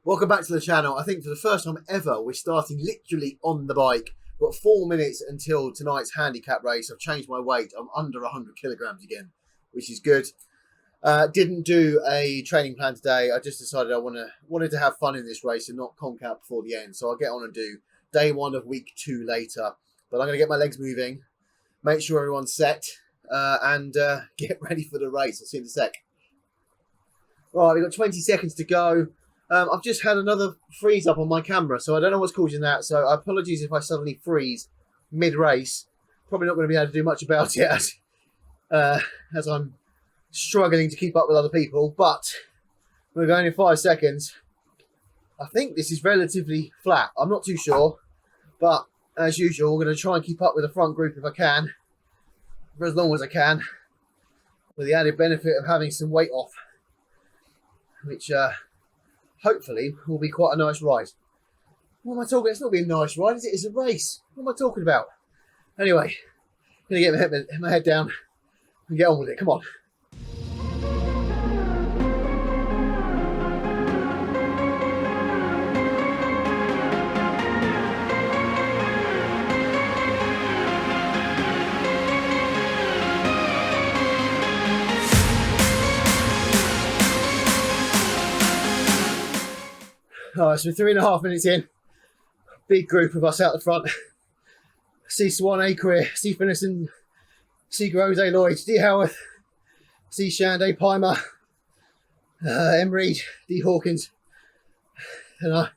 Welcome back to the channel. I think for the first time ever, we're starting literally on the bike. We've got 4 minutes until tonight's handicap race. I've changed my weight. I'm under 100 kilograms again, which is good. Didn't do a training plan today. I just decided I wanted to have fun in this race and not conk out before the end. So I'll get on and do day 1 of week 2 later. But I'm going to get my legs moving, make sure everyone's set, and get ready for the race. I'll see you in a sec. Right, we've got 20 seconds to go. I've just had another freeze up on my camera, so I don't know what's causing that. So apologies if I suddenly freeze mid-race. Probably not going to be able to do much about it as I'm struggling to keep up with other people. But we're going in 5 seconds. I think this is relatively flat. I'm not too sure. But as usual, we're going to try and keep up with the front group if I can. For as long as I can. With the added benefit of having some weight off. Which... hopefully will be quite a nice ride. What am I talking? It's not being a nice ride, is it? It's a race. What am I talking about? Anyway, I'm gonna get my head down and get on with it. Come on. Alright, so we're 3.5 minutes in. Big group of us out the front. C. Swan, A. Career, C. Finnison, C. Groves, A. Lloyd, D. Howarth, C. Shand, A. Pimer, M. Reed, D. Hawkins. And I'm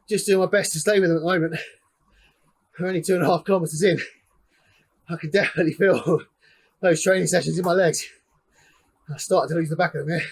just doing my best to stay with them at the moment. We're only 2.5 kilometres in. I can definitely feel those training sessions in my legs. I'm starting to lose the back of them here.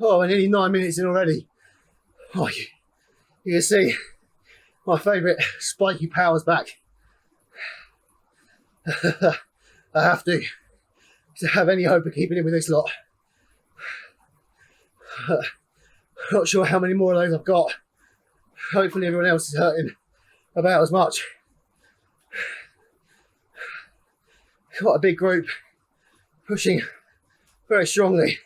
Oh, we're nearly 9 minutes in already. Oh, you can see my favourite spiky power's back. I have to have any hope of keeping in with this lot. Not sure how many more of those I've got. Hopefully everyone else is hurting about as much. Quite a big group pushing very strongly.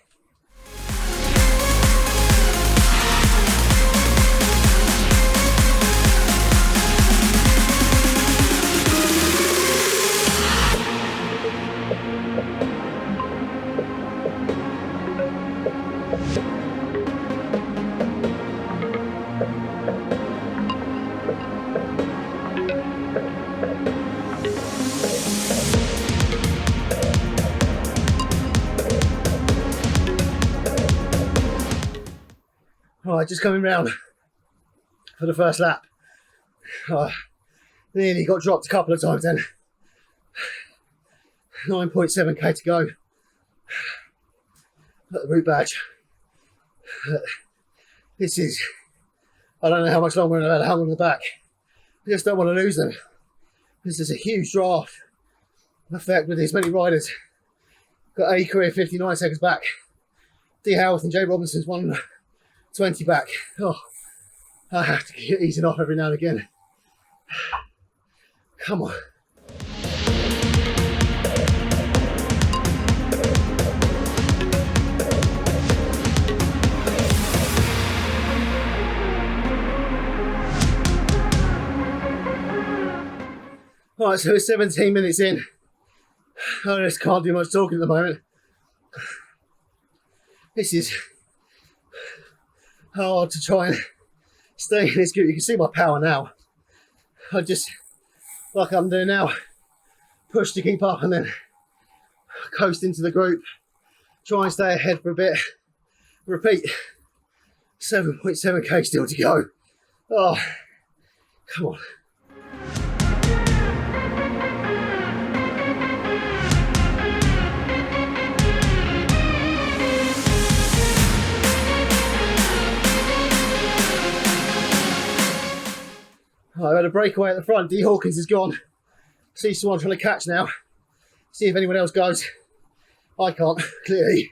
Right, just coming round for the first lap. Nearly got dropped a couple of times then. 9.7k to go. At the route badge. This is, I don't know how much longer I've hung on the back. I just don't want to lose them. This is a huge draft effect with these many riders. Got A. Career 59 seconds back. D. Howarth and J. Robinson's 120 back. Oh, I have to get easing off every now and again. Come on. Alright, so we're 17 minutes in. I just can't do much talking at the moment. This is hard to try and stay in this group. You can see my power now. I just, like I'm doing now, push to keep up and then coast into the group. Try and stay ahead for a bit. Repeat. 7.7k still to go. Oh, come on. I've had a breakaway at the front. D Hawkins is gone. See someone trying to catch now. See if anyone else goes. I can't, clearly.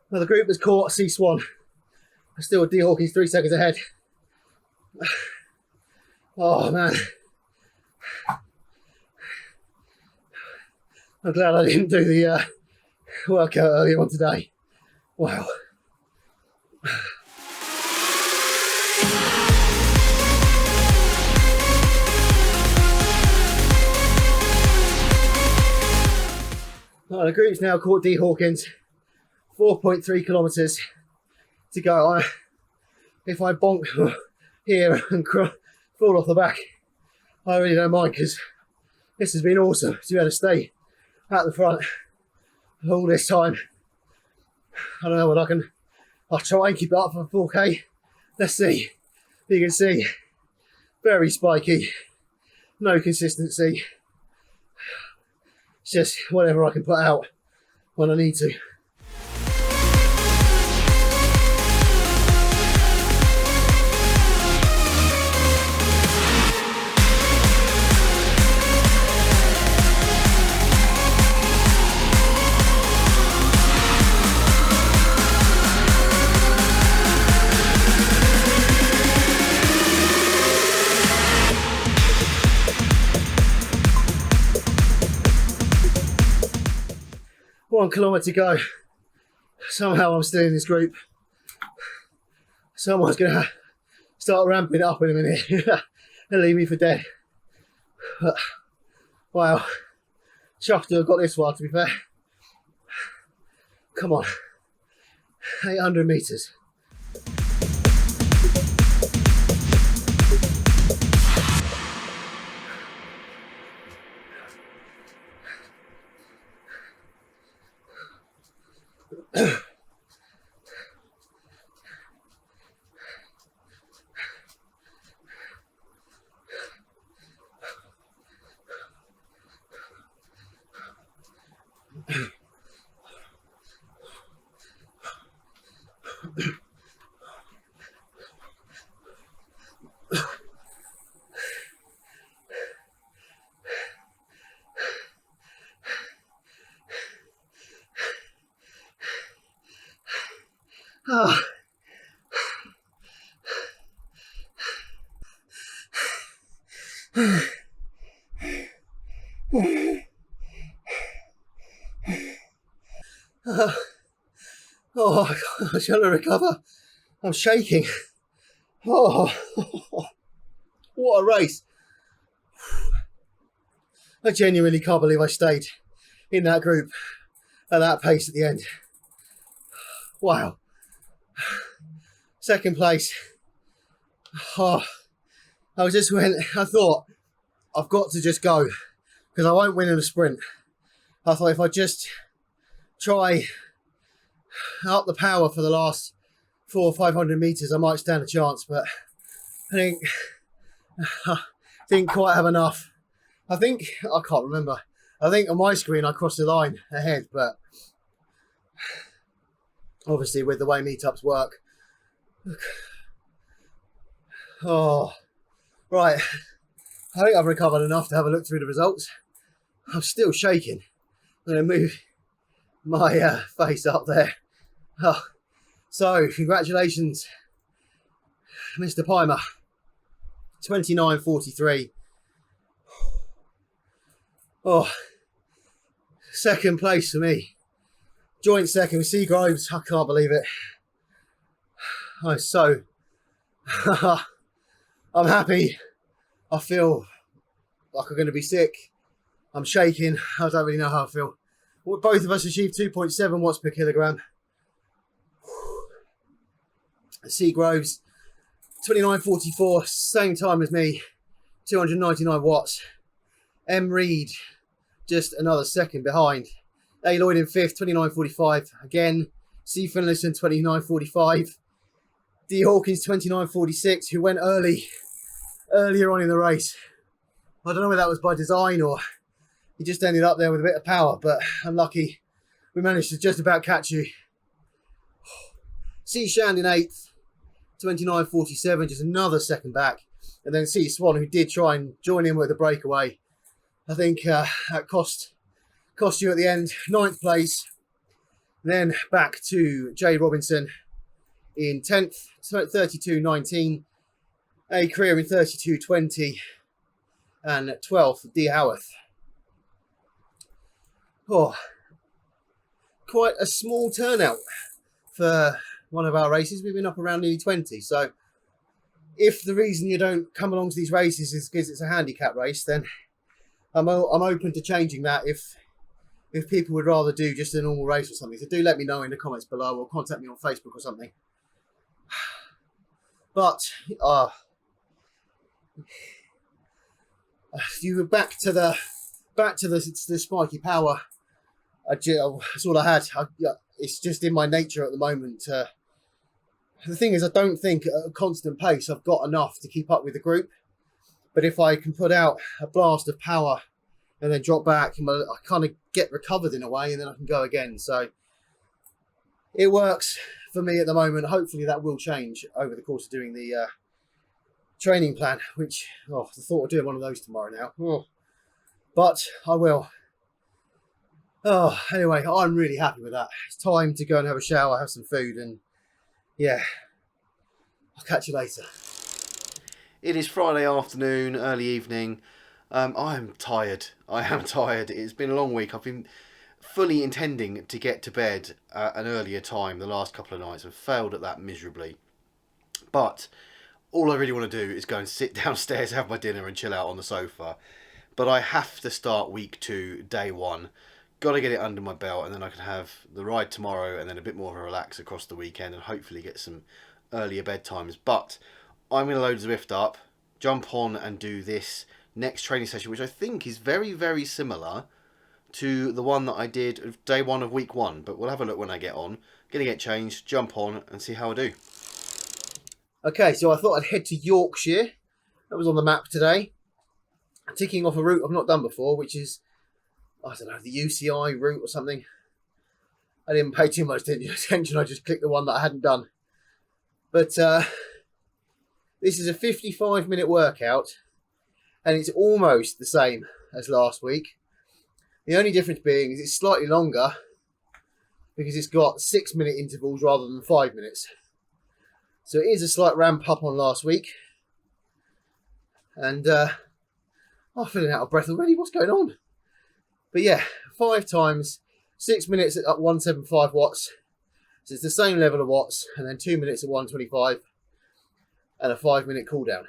Well, the group has caught C Swan. Still D Hawkins 3 seconds ahead. Oh man. I'm glad I didn't do the workout earlier on today. Wow. The group's now caught D Hawkins. 4.3 kilometres to go. If I bonk here and fall off the back, I really don't mind, because this has been awesome to be able to stay at the front all this time. I don't know what I'll try and keep it up for 4K. Let's see. You can see, very spiky, no consistency. It's just whatever I can put out when I need to. One kilometre to go. Somehow I'm still in this group. Someone's going to start ramping it up in a minute and leave me for dead. But, wow. Chuffed to have got this far, to be fair. Come on. 800 metres. Oh. Oh gosh, trying to recover. I'm shaking. Oh, what a race. I genuinely can't believe I stayed in that group at that pace at the end. Wow. Second place. Oh, I thought, I've got to just go, because I won't win in a sprint. I thought if I just try up the power for the last 400 or 500 metres, I might stand a chance, but I didn't quite have enough. I can't remember. I think on my screen I crossed the line ahead, but obviously with the way meetups work. Oh, right. I think I've recovered enough to have a look through the results. I'm still shaking. I'm going to move my face up there. Oh. So, congratulations, Mr. Pimer. 29.43. Oh, second place for me. Joint second with Seagroves. I can't believe it. I'm so... I'm happy. I feel like I'm going to be sick. I'm shaking. I don't really know how I feel. Both of us achieved 2.7 watts per kilogram. Seagroves, 29.44, same time as me, 299 watts. M. Reed, just another second behind. A. Lloyd in fifth, 29.45. Again, C. Finlayson, 29.45. D. Hawkins, 29.46, who went earlier on in the race. I don't know whether that was by design or he just ended up there with a bit of power, but unlucky we managed to just about catch you. See Shand in 8th, 29.47, just another second back. And then see Swan, who did try and join in with the breakaway. I think that cost you at the end, 9th place. Then back to Jay Robinson in 10th, 32.19. A career in 32.20. And 12th, D. Howarth. Oh, quite a small turnout for one of our races. We've been up around nearly 20. So if the reason you don't come along to these races is because it's a handicap race, then I'm open to changing that if people would rather do just a normal race or something. So do let me know in the comments below or contact me on Facebook or something. But you were back to the spiky power. That's all I had. It's just in my nature at the moment. The thing is, I don't think at a constant pace I've got enough to keep up with the group. But if I can put out a blast of power and then drop back, I kind of get recovered in a way, and then I can go again. So it works for me at the moment. Hopefully that will change over the course of doing the training plan, which, the thought of doing one of those tomorrow now. But I will. Anyway, I'm really happy with that. It's time to go and have a shower, have some food, and yeah, I'll catch you later. It is Friday afternoon, early evening. I am tired. It's been a long week. I've been fully intending to get to bed at an earlier time the last couple of nights. I've failed at that miserably. But all I really want to do is go and sit downstairs, have my dinner and chill out on the sofa. But I have to start week 2, day 1. Got to get it under my belt, and then I can have the ride tomorrow and then a bit more of a relax across the weekend and hopefully get some earlier bedtimes. But I'm going to load Zwift up, jump on and do this next training session, which I think is very, very similar to the one that I did of day 1 of week 1. But we'll have a look when I get on. Going to get changed, jump on and see how I do. Okay, so I thought I'd head to Yorkshire. That was on the map today. Ticking off a route I've not done before, which is, I don't know, the UCI route or something. I didn't pay too much attention. I just clicked the one that I hadn't done. But this is a 55-minute workout, and it's almost the same as last week. The only difference being is it's slightly longer because it's got 6-minute intervals rather than 5 minutes. So it is a slight ramp up on last week. And I'm feeling out of breath already. What's going on? But yeah, 5 times, 6 minutes at 175 watts. So it's the same level of watts, and then 2 minutes at 125 and a 5-minute cool down.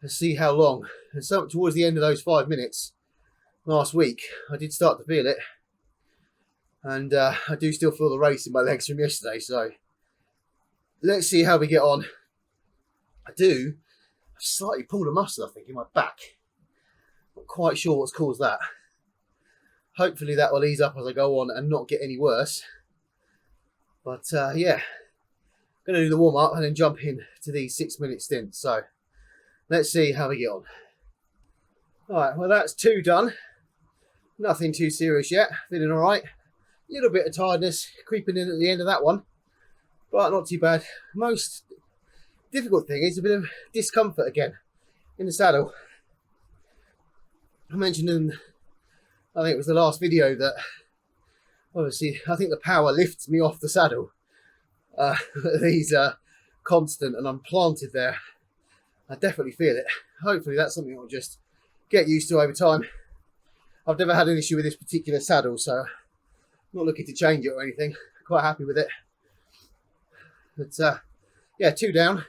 Let's see how long. And so towards the end of those 5 minutes last week, I did start to feel it. And I do still feel the race in my legs from yesterday. So let's see how we get on. I've slightly pulled a muscle, I think, in my back. Not quite sure what's caused that. Hopefully that will ease up as I go on and not get any worse. But yeah, going to do the warm up and then jump in to these 6-minute stints. So let's see how we get on. Alright, well that's 2 done. Nothing too serious yet. Feeling alright. A little bit of tiredness creeping in at the end of that one, but not too bad. Most difficult thing is a bit of discomfort again in the saddle. I mentioned in, I think it was the last video, that obviously I think the power lifts me off the saddle. These are constant and I'm planted there. I definitely feel it. Hopefully that's something I'll just get used to over time. I've never had an issue with this particular saddle, so I'm not looking to change it or anything. Quite happy with it. But yeah, 2 down,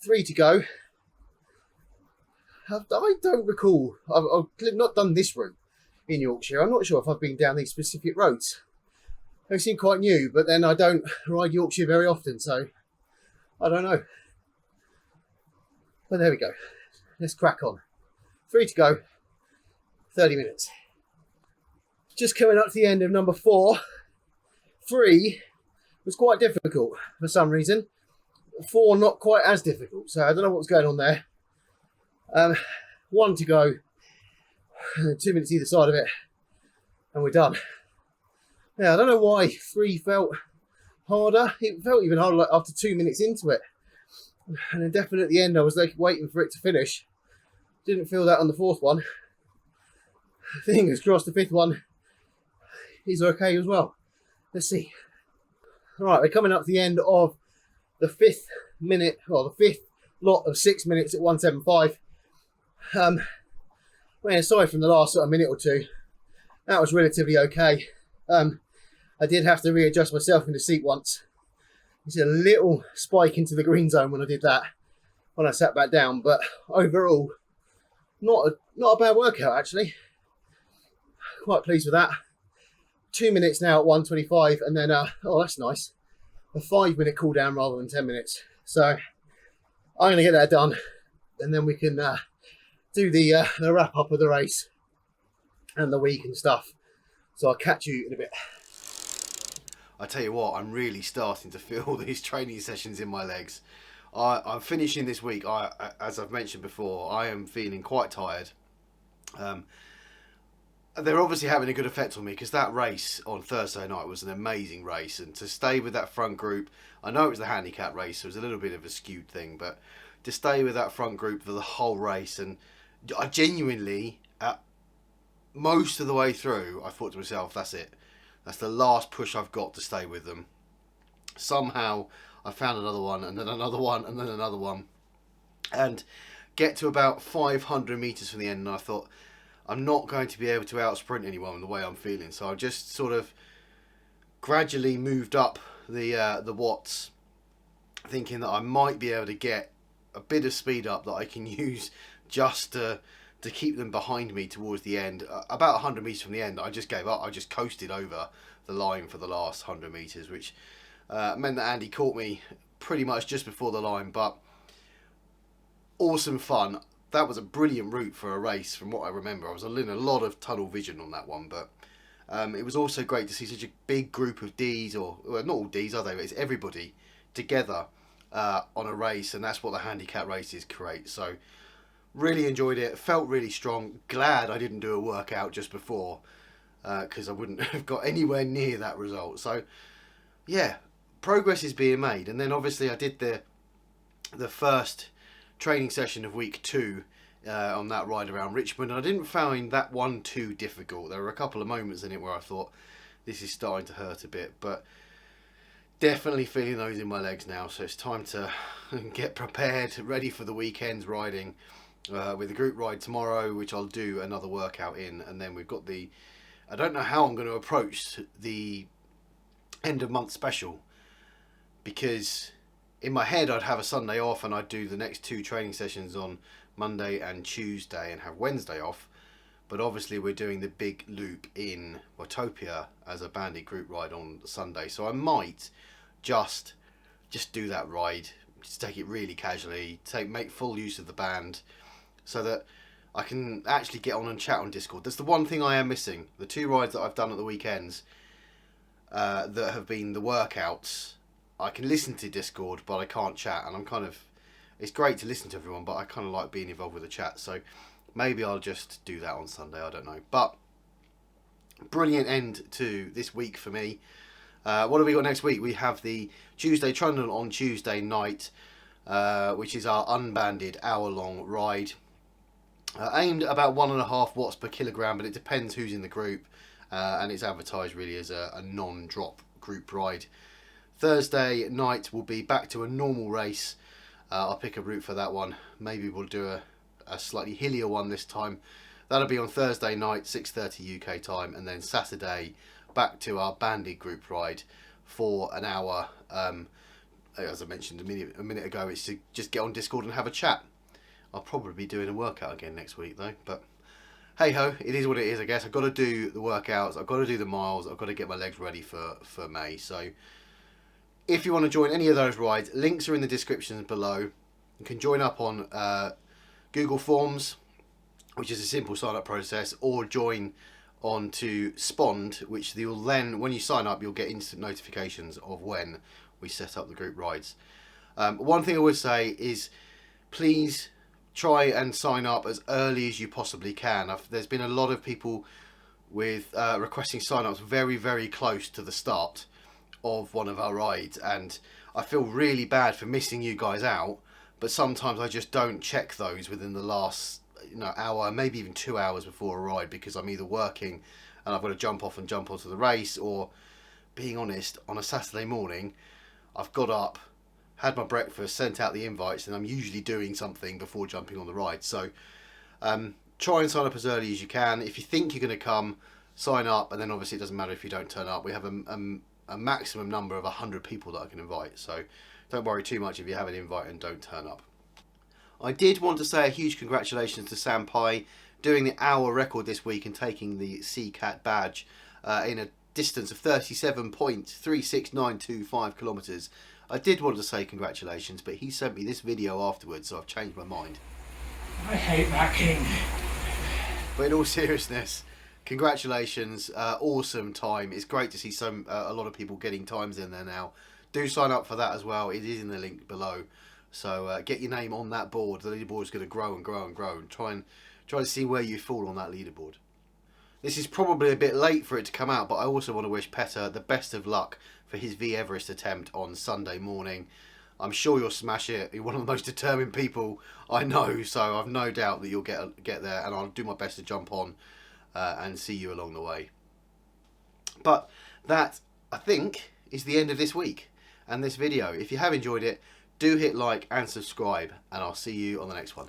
3 to go. I don't recall. I've not done this route in Yorkshire. I'm not sure if I've been down these specific roads. They seem quite new, but then I don't ride Yorkshire very often, so I don't know. But there we go. Let's crack on. 3 to go, 30 minutes. Just coming up to the end of number 4. 3 was quite difficult for some reason. 4 not quite as difficult, so I don't know what's going on there. 1 to go, 2 minutes either side of it, and we're done. Yeah, I don't know why 3 felt harder. It felt even harder like after 2 minutes into it. And then definitely at the end, I was like waiting for it to finish. Didn't feel that on the 4th one. Fingers crossed the 5th one is okay as well. Let's see. All right, we're coming up to the end of the 5th minute, or the 5th lot of 6 minutes at 175. Well, aside from the last sort of minute or two, that was relatively okay. I did have to readjust myself in the seat once. You see a little spike into the green zone when I did that, when I sat back down, but overall, not a bad workout actually. Quite pleased with that. 2 minutes now at 125, and then oh, that's nice, a 5-minute cool down rather than 10 minutes. So I'm gonna get that done, and then we can do the wrap up of the race and the week and stuff. So I'll catch you in a bit. I tell you what, I'm really starting to feel these training sessions in my legs. I'm finishing this week. As I've mentioned before, I am feeling quite tired. They're obviously having a good effect on me, because that race on Thursday night was an amazing race, and to stay with that front group, I know it was the handicap race, so it was a little bit of a skewed thing, but to stay with that front group for the whole race, and I genuinely, most of the way through, I thought to myself, that's it. That's the last push I've got to stay with them. Somehow I found another one, and then another one, and then another one, and get to about 500 metres from the end, and I thought, I'm not going to be able to out sprint anyone the way I'm feeling. So I just sort of gradually moved up the watts, thinking that I might be able to get a bit of speed up that I can use just to keep them behind me towards the end. About 100 metres from the end, I just gave up. I just coasted over the line for the last 100 metres, which meant that Andy caught me pretty much just before the line. But awesome fun. That was a brilliant route for a race from what I remember. I was in a lot of tunnel vision on that one, but it was also great to see such a big group of Ds, or well, not all Ds are they, but it's everybody together on a race, and that's what the handicap races create. So really enjoyed it, felt really strong. Glad I didn't do a workout just before, because I wouldn't have got anywhere near that result. So yeah, progress is being made. And then obviously I did the first training session of week 2 on that ride around Richmond, and I didn't find that one too difficult. There were a couple of moments in it where I thought, this is starting to hurt a bit, but definitely feeling those in my legs now. So it's time to get prepared, ready for the weekend's riding, with the group ride tomorrow, which I'll do another workout in, and then we've got I don't know how I'm going to approach the end of month special, because in my head I'd have a Sunday off and I'd do the next 2 training sessions on Monday and Tuesday and have Wednesday off. But obviously we're doing the big loop in Watopia as a bandit group ride on Sunday. So I might just do that ride, just take it really casually, make full use of the band, so that I can actually get on and chat on Discord. That's the one thing I am missing. The 2 rides that I've done at the weekends that have been the workouts, I can listen to Discord, but I can't chat, and it's great to listen to everyone, but I kind of like being involved with the chat, so maybe I'll just do that on Sunday, I don't know. But brilliant end to this week for me. What have we got next week? We have the Tuesday Trundle on Tuesday night, which is our unbanded hour-long ride, aimed at about 1.5 watts per kilogram, but it depends who's in the group, and it's advertised really as a non-drop group ride. Thursday night will be back to a normal race. I'll pick a route for that one. Maybe we'll do a slightly hillier one this time. That'll be on Thursday night, 6:30 UK time, and then Saturday back to our banded group ride for an hour. As I mentioned a minute ago, it's to just get on Discord and have a chat. I'll probably be doing a workout again next week though, but hey ho, it is what it is, I guess. I've got to do the workouts, I've got to do the miles, I've got to get my legs ready for May. So if you want to join any of those rides, links are in the descriptions below. You can join up on Google Forms, which is a simple sign-up process, or join onto Spond, which you'll then, when you sign up, you'll get instant notifications of when we set up the group rides. One thing I would say is, please try and sign up as early as you possibly can. There's been a lot of people with requesting sign-ups very, very close to the start of one of our rides, and I feel really bad for missing you guys out, but sometimes I just don't check those within the last hour, maybe even 2 hours before a ride, because I'm either working and I've got to jump off and jump onto the race, or being honest, on a Saturday morning I've got up, had my breakfast, sent out the invites, and I'm usually doing something before jumping on the ride. So try and sign up as early as you can. If you think you're going to come, sign up, and then obviously it doesn't matter if you don't turn up. We have a maximum number of 100 people that I can invite, so don't worry too much if you have an invite and don't turn up. I did want to say a huge congratulations to Sam Pye doing the hour record this week and taking the CCAT badge in a distance of 37.36925 kilometres. I did want to say congratulations, but he sent me this video afterwards, so I've changed my mind. I hate that king. But in all seriousness, congratulations, awesome time. It's great to see a lot of people getting times in there now. Do sign up for that as well. It is in the link below. So get your name on that board. The leaderboard is going to grow and grow and grow, and try to see where you fall on that leaderboard. This is probably a bit late for it to come out, but I also want to wish Petter the best of luck for his V Everest attempt on Sunday morning. I'm sure you'll smash it. You're one of the most determined people I know, so I've no doubt that you'll get there, and I'll do my best to jump on and see you along the way. But that, I think, is the end of this week and this video. If you have enjoyed it, do hit like and subscribe, and I'll see you on the next one.